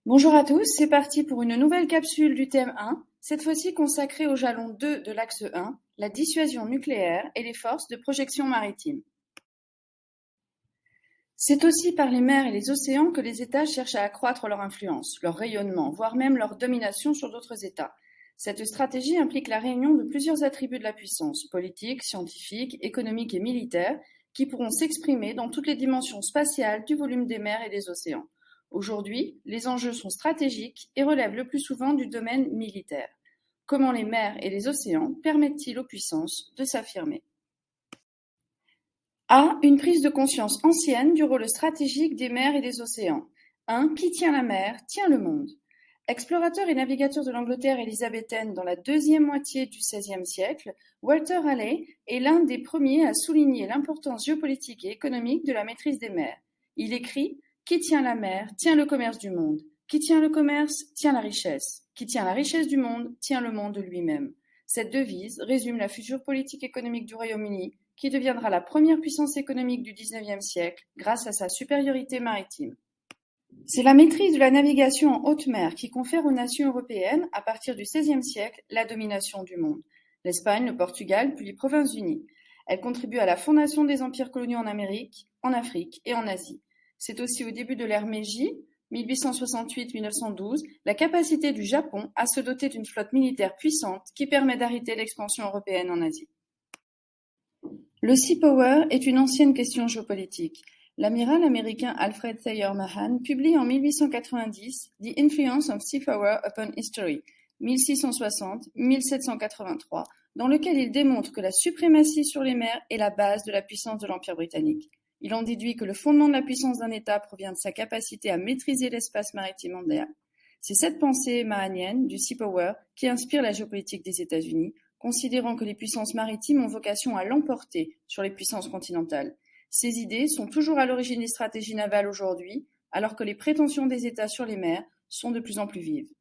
Bonjour à tous, c'est parti pour une nouvelle capsule du thème 1, cette fois-ci consacrée au jalon 2 de l'axe 1, la dissuasion nucléaire et les forces de projection maritime. C'est aussi par les mers et les océans que les États cherchent à accroître leur influence, leur rayonnement, voire même leur domination sur d'autres États. Cette stratégie implique la réunion de plusieurs attributs de la puissance, politique, scientifique, économique et militaire, qui pourront s'exprimer dans toutes les dimensions spatiales du volume des mers et des océans. Aujourd'hui, les enjeux sont stratégiques et relèvent le plus souvent du domaine militaire. Comment les mers et les océans permettent-ils aux puissances de s'affirmer? A. Une prise de conscience ancienne du rôle stratégique des mers et des océans. 1. Qui tient la mer, tient le monde. Explorateur et navigateur de l'Angleterre élisabéthaine dans la deuxième moitié du XVIe siècle, Walter Raleigh est l'un des premiers à souligner l'importance géopolitique et économique de la maîtrise des mers. Il écrit « Qui tient la mer, tient le commerce du monde. Qui tient le commerce, tient la richesse. Qui tient la richesse du monde, tient le monde lui-même. » Cette devise résume la future politique économique du Royaume-Uni, qui deviendra la première puissance économique du XIXe siècle grâce à sa supériorité maritime. C'est la maîtrise de la navigation en haute mer qui confère aux nations européennes, à partir du XVIe siècle, la domination du monde. L'Espagne, le Portugal, puis les Provinces-Unies. Elle contribue à la fondation des empires coloniaux en Amérique, en Afrique et en Asie. C'est aussi au début de l'ère Meiji, 1868-1912, la capacité du Japon à se doter d'une flotte militaire puissante qui permet d'arrêter l'expansion européenne en Asie. Le sea power est une ancienne question géopolitique. L'amiral américain Alfred Thayer Mahan publie en 1890 The Influence of Sea Power Upon History, 1660-1783, dans lequel il démontre que la suprématie sur les mers est la base de la puissance de l'Empire britannique. Il en déduit que le fondement de la puissance d'un État provient de sa capacité à maîtriser l'espace maritime mondial. C'est cette pensée mahanienne du sea power qui inspire la géopolitique des États-Unis, considérant que les puissances maritimes ont vocation à l'emporter sur les puissances continentales. Ces idées sont toujours à l'origine des stratégies navales aujourd'hui, alors que les prétentions des États sur les mers sont de plus en plus vives.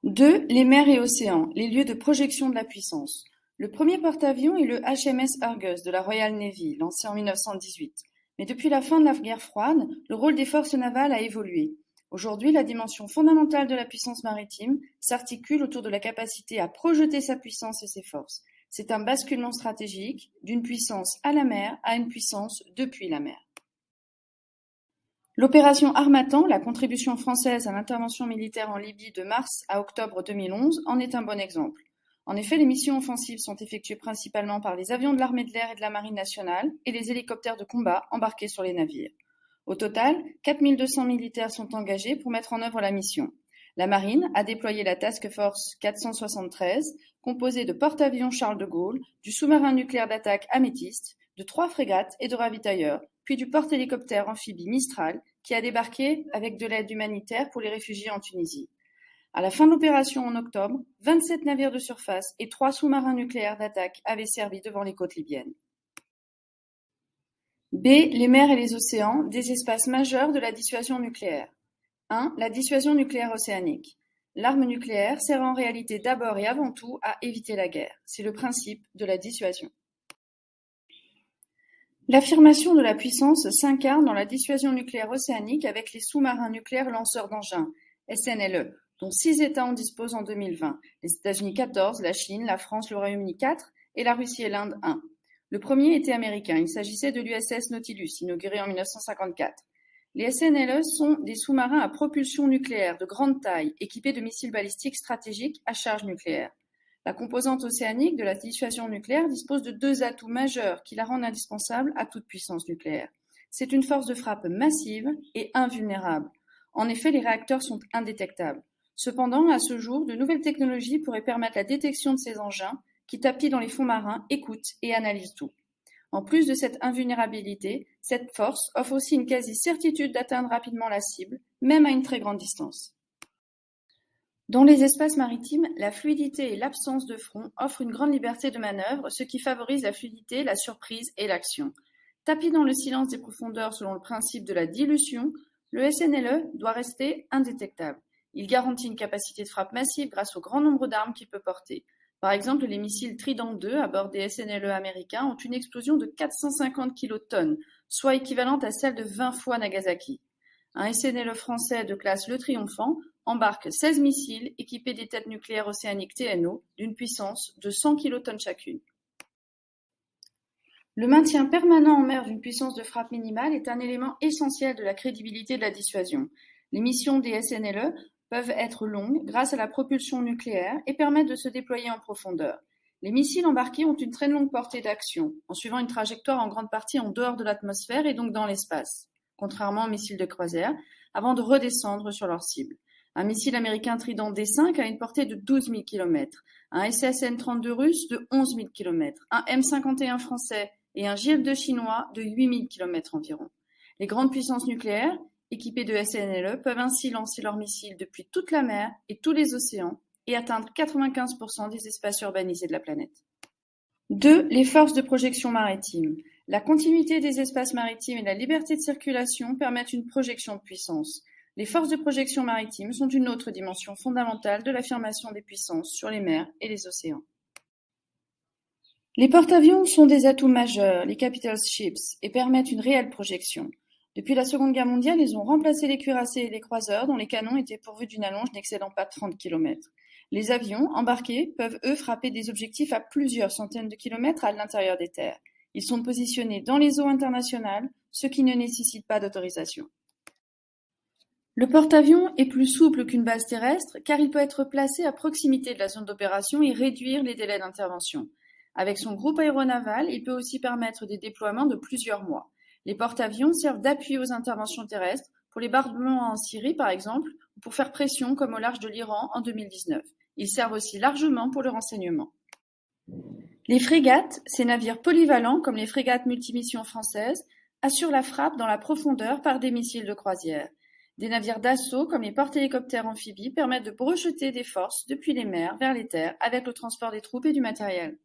2. Les mers et océans, les lieux de projection de la puissance. Le premier porte-avions est le HMS Argus de la Royal Navy, lancé en 1918. Mais depuis la fin de la guerre froide, le rôle des forces navales a évolué. Aujourd'hui, la dimension fondamentale de la puissance maritime s'articule autour de la capacité à projeter sa puissance et ses forces. C'est un basculement stratégique d'une puissance à la mer à une puissance depuis la mer. L'opération Harmattan, la contribution française à l'intervention militaire en Libye de mars à octobre 2011, en est un bon exemple. En effet, les missions offensives sont effectuées principalement par les avions de l'armée de l'air et de la marine nationale et les hélicoptères de combat embarqués sur les navires. Au total, 4200 militaires sont engagés pour mettre en œuvre la mission. La marine a déployé la Task Force 473, composée de porte-avions Charles de Gaulle, du sous-marin nucléaire d'attaque Améthyste, de 3 frégates et de ravitailleurs, puis du porte-hélicoptère amphibie Mistral, qui a débarqué avec de l'aide humanitaire pour les réfugiés en Tunisie. À la fin de l'opération en octobre, 27 navires de surface et 3 sous-marins nucléaires d'attaque avaient servi devant les côtes libyennes. B. Les mers et les océans, des espaces majeurs de la dissuasion nucléaire. 1. La dissuasion nucléaire océanique. L'arme nucléaire sert en réalité d'abord et avant tout à éviter la guerre. C'est le principe de la dissuasion. L'affirmation de la puissance s'incarne dans la dissuasion nucléaire océanique avec les sous-marins nucléaires lanceurs d'engins, SNLE, dont 6 États en disposent en 2020, les États-Unis 14, la Chine, la France, le Royaume-Uni 4 et la Russie et l'Inde 1. Le premier était américain, il s'agissait de l'USS Nautilus, inauguré en 1954. Les SNLE sont des sous-marins à propulsion nucléaire de grande taille, équipés de missiles balistiques stratégiques à charge nucléaire. La composante océanique de la dissuasion nucléaire dispose de 2 atouts majeurs qui la rendent indispensable à toute puissance nucléaire. C'est une force de frappe massive et invulnérable. En effet, les réacteurs sont indétectables. Cependant, à ce jour, de nouvelles technologies pourraient permettre la détection de ces engins qui, tapis dans les fonds marins, écoutent et analysent tout. En plus de cette invulnérabilité, cette force offre aussi une quasi-certitude d'atteindre rapidement la cible, même à une très grande distance. Dans les espaces maritimes, la fluidité et l'absence de front offrent une grande liberté de manœuvre, ce qui favorise la fluidité, la surprise et l'action. Tapis dans le silence des profondeurs selon le principe de la dilution, le SNLE doit rester indétectable. Il garantit une capacité de frappe massive grâce au grand nombre d'armes qu'il peut porter. Par exemple, les missiles Trident II à bord des SNLE américains ont une explosion de 450 kilotonnes, soit équivalente à celle de 20 fois Nagasaki. Un SNLE français de classe Le Triomphant embarque 16 missiles équipés des têtes nucléaires océaniques TNO d'une puissance de 100 kilotonnes chacune. Le maintien permanent en mer d'une puissance de frappe minimale est un élément essentiel de la crédibilité de la dissuasion. Les missions des SNLE peuvent être longues grâce à la propulsion nucléaire et permettent de se déployer en profondeur. Les missiles embarqués ont une très longue portée d'action, en suivant une trajectoire en grande partie en dehors de l'atmosphère et donc dans l'espace, contrairement aux missiles de croisière, avant de redescendre sur leur cible. Un missile américain Trident D5 a une portée de 12 000 km, un SSN-32 russe de 11 000 km, un M51 français et un JF-2 chinois de 8 000 km environ. Les grandes puissances nucléaires, équipées de SNLE, peuvent ainsi lancer leurs missiles depuis toute la mer et tous les océans et atteindre 95% des espaces urbanisés de la planète. 2. Les forces de projection maritime. La continuité des espaces maritimes et la liberté de circulation permettent une projection de puissance. Les forces de projection maritime sont une autre dimension fondamentale de l'affirmation des puissances sur les mers et les océans. Les porte-avions sont des atouts majeurs, les capital ships, et permettent une réelle projection. Depuis la Seconde Guerre mondiale, ils ont remplacé les cuirassés et les croiseurs dont les canons étaient pourvus d'une allonge n'excédant pas 30 km. Les avions embarqués peuvent, eux, frapper des objectifs à plusieurs centaines de kilomètres à l'intérieur des terres. Ils sont positionnés dans les eaux internationales, ce qui ne nécessite pas d'autorisation. Le porte-avions est plus souple qu'une base terrestre car il peut être placé à proximité de la zone d'opération et réduire les délais d'intervention. Avec son groupe aéronaval, il peut aussi permettre des déploiements de plusieurs mois. Les porte-avions servent d'appui aux interventions terrestres, pour les bombardements en Syrie par exemple, ou pour faire pression comme au large de l'Iran en 2019. Ils servent aussi largement pour le renseignement. Les frégates, ces navires polyvalents comme les frégates multimissions françaises, assurent la frappe dans la profondeur par des missiles de croisière. Des navires d'assaut comme les porte-hélicoptères amphibies permettent de brocheter des forces depuis les mers vers les terres avec le transport des troupes et du matériel.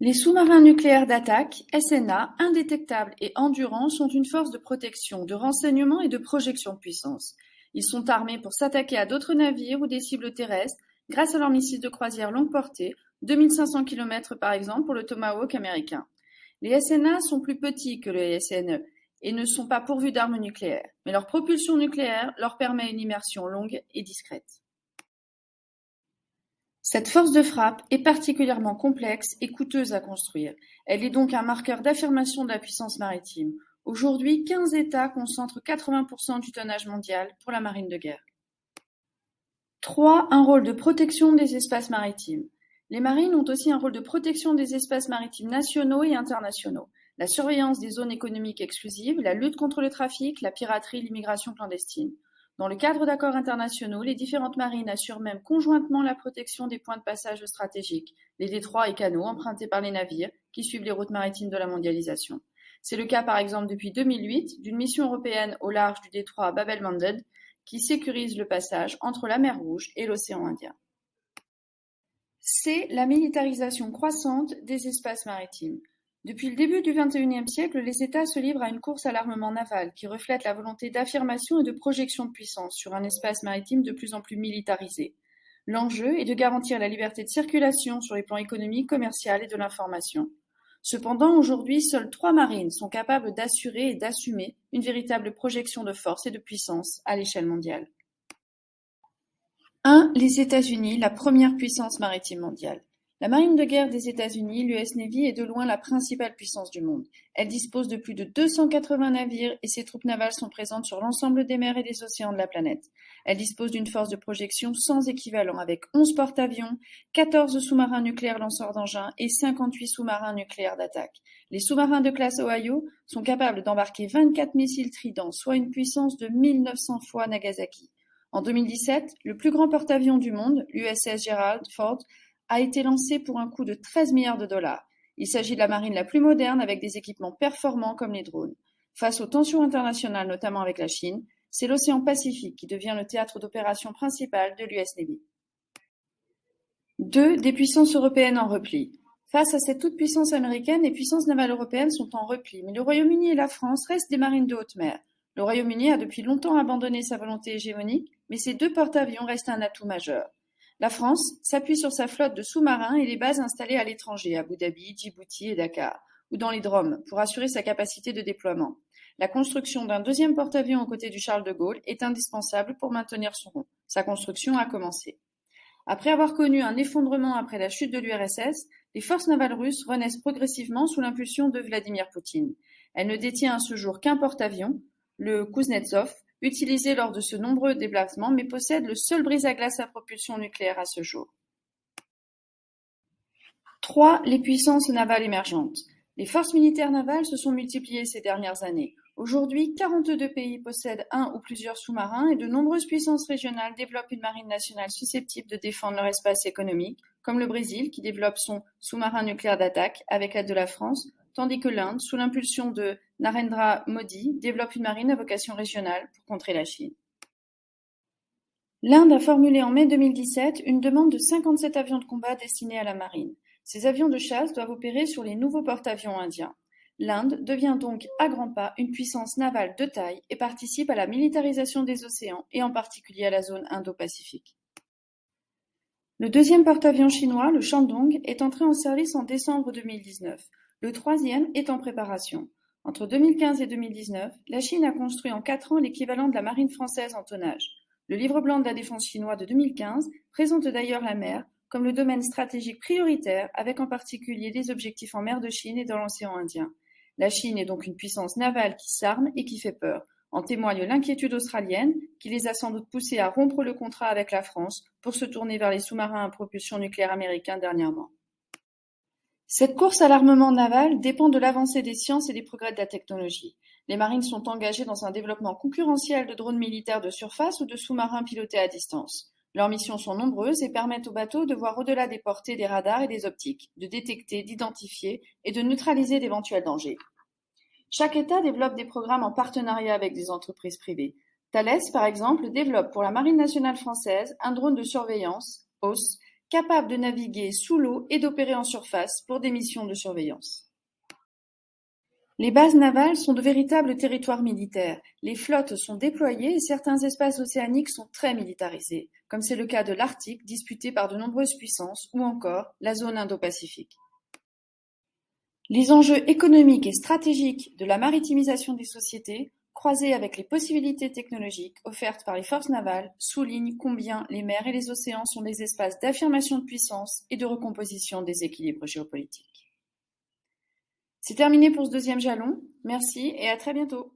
Les sous-marins nucléaires d'attaque, SNA, indétectables et endurants sont une force de protection, de renseignement et de projection de puissance. Ils sont armés pour s'attaquer à d'autres navires ou des cibles terrestres grâce à leurs missiles de croisière longue portée, 2500 km par exemple pour le Tomahawk américain. Les SNA sont plus petits que les SNE et ne sont pas pourvus d'armes nucléaires, mais leur propulsion nucléaire leur permet une immersion longue et discrète. Cette force de frappe est particulièrement complexe et coûteuse à construire. Elle est donc un marqueur d'affirmation de la puissance maritime. Aujourd'hui, 15 États concentrent 80% du tonnage mondial pour la marine de guerre. 3. Un rôle de protection des espaces maritimes. Les marines ont aussi un rôle de protection des espaces maritimes nationaux et internationaux. La surveillance des zones économiques exclusives, la lutte contre le trafic, la piraterie, l'immigration clandestine. Dans le cadre d'accords internationaux, les différentes marines assurent même conjointement la protection des points de passage stratégiques, les détroits et canaux empruntés par les navires qui suivent les routes maritimes de la mondialisation. C'est le cas par exemple depuis 2008 d'une mission européenne au large du détroit Bab el-Mandeb qui sécurise le passage entre la mer Rouge et l'océan Indien. C'est la militarisation croissante des espaces maritimes. Depuis le début du XXIe siècle, les États se livrent à une course à l'armement naval qui reflète la volonté d'affirmation et de projection de puissance sur un espace maritime de plus en plus militarisé. L'enjeu est de garantir la liberté de circulation sur les plans économiques, commercial et de l'information. Cependant, aujourd'hui, seules 3 marines sont capables d'assurer et d'assumer une véritable projection de force et de puissance à l'échelle mondiale. 1. Les États-Unis, la première puissance maritime mondiale. La marine de guerre des États-Unis, l'US Navy, est de loin la principale puissance du monde. Elle dispose de plus de 280 navires et ses troupes navales sont présentes sur l'ensemble des mers et des océans de la planète. Elle dispose d'une force de projection sans équivalent avec 11 porte-avions, 14 sous-marins nucléaires lanceurs d'engins et 58 sous-marins nucléaires d'attaque. Les sous-marins de classe Ohio sont capables d'embarquer 24 missiles Trident, soit une puissance de 1900 fois Nagasaki. En 2017, le plus grand porte-avions du monde, l'USS Gerald Ford, a été lancé pour un coût de 13 milliards de dollars. Il s'agit de la marine la plus moderne avec des équipements performants comme les drones. Face aux tensions internationales, notamment avec la Chine, c'est l'océan Pacifique qui devient le théâtre d'opération principal de l'US Navy. 2. Des puissances européennes en repli. Face à cette toute-puissance américaine, les puissances navales européennes sont en repli, mais le Royaume-Uni et la France restent des marines de haute mer. Le Royaume-Uni a depuis longtemps abandonné sa volonté hégémonique, mais ces 2 porte-avions restent un atout majeur. La France s'appuie sur sa flotte de sous-marins et les bases installées à l'étranger, à Abu Dhabi, Djibouti et Dakar, ou dans les DROM, pour assurer sa capacité de déploiement. La construction d'un deuxième porte-avions aux côtés du Charles de Gaulle est indispensable pour maintenir son rang. Sa construction a commencé. Après avoir connu un effondrement après la chute de l'URSS, les forces navales russes renaissent progressivement sous l'impulsion de Vladimir Poutine. Elle ne détient à ce jour qu'un porte-avions, le Kuznetsov, utilisé lors de ce nombreux déplacements, mais possède le seul brise-à-glace à propulsion nucléaire à ce jour. 3. Les puissances navales émergentes. Les forces militaires navales se sont multipliées ces dernières années. Aujourd'hui, 42 pays possèdent un ou plusieurs sous-marins et de nombreuses puissances régionales développent une marine nationale susceptible de défendre leur espace économique, comme le Brésil qui développe son sous-marin nucléaire d'attaque avec l'aide de la France, tandis que l'Inde, sous l'impulsion de Narendra Modi, développe une marine à vocation régionale pour contrer la Chine. L'Inde a formulé en mai 2017 une demande de 57 avions de combat destinés à la marine. Ces avions de chasse doivent opérer sur les nouveaux porte-avions indiens. L'Inde devient donc à grands pas une puissance navale de taille et participe à la militarisation des océans et en particulier à la zone Indo-Pacifique. Le deuxième porte-avions chinois, le Shandong, est entré en service en décembre 2019. Le troisième est en préparation. Entre 2015 et 2019, la Chine a construit en 4 ans l'équivalent de la marine française en tonnage. Le livre blanc de la défense chinois de 2015 présente d'ailleurs la mer comme le domaine stratégique prioritaire, avec en particulier des objectifs en mer de Chine et dans l'océan Indien. La Chine est donc une puissance navale qui s'arme et qui fait peur. En témoigne l'inquiétude australienne, qui les a sans doute poussés à rompre le contrat avec la France pour se tourner vers les sous-marins à propulsion nucléaire américains dernièrement. Cette course à l'armement naval dépend de l'avancée des sciences et des progrès de la technologie. Les marines sont engagées dans un développement concurrentiel de drones militaires de surface ou de sous-marins pilotés à distance. Leurs missions sont nombreuses et permettent aux bateaux de voir au-delà des portées des radars et des optiques, de détecter, d'identifier et de neutraliser d'éventuels dangers. Chaque État développe des programmes en partenariat avec des entreprises privées. Thales, par exemple, développe pour la Marine nationale française un drone de surveillance, OSS, capable de naviguer sous l'eau et d'opérer en surface pour des missions de surveillance. Les bases navales sont de véritables territoires militaires. Les flottes sont déployées et certains espaces océaniques sont très militarisés, comme c'est le cas de l'Arctique, disputé par de nombreuses puissances, ou encore la zone Indo-Pacifique. Les enjeux économiques et stratégiques de la maritimisation des sociétés, croisés avec les possibilités technologiques offertes par les forces navales, soulignent combien les mers et les océans sont des espaces d'affirmation de puissance et de recomposition des équilibres géopolitiques. C'est terminé pour ce deuxième jalon. Merci et à très bientôt.